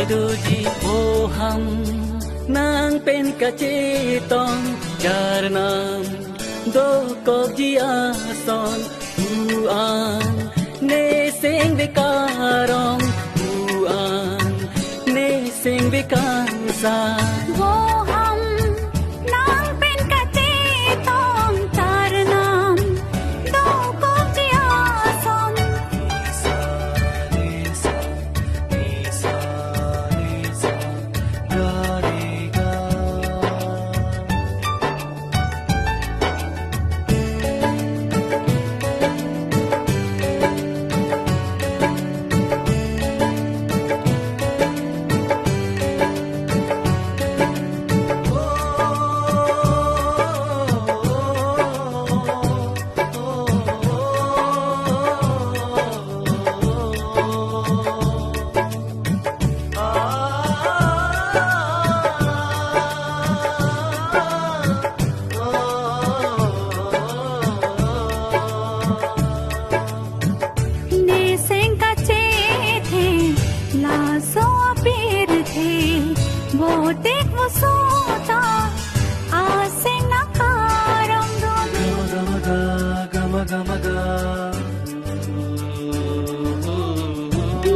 doji boham nang pen kacetong jarnam do kok jia son buang ne sing bekarong buang ne sing bekansa boham nang pen kacetong jarnam do kok jia son वो देख वो सोता आसे नकारम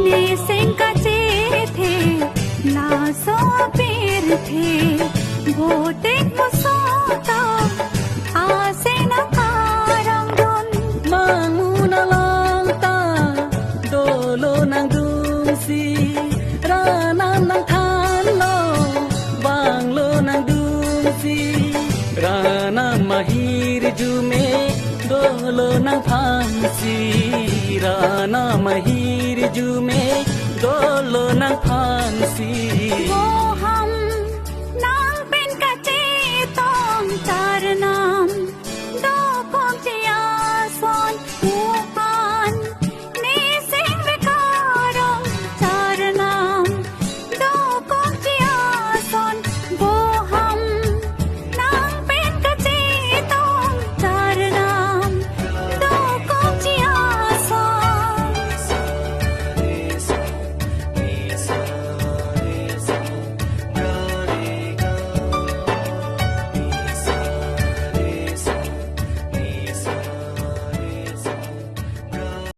ने सिंका चे थे lasso पीर थे वो देख वो सोता आसे नकारम mangu na lang ta dolo nang dungsi rana nang Rana mahir jume dolo nang phansi Rana mahir jume dolo nang phansi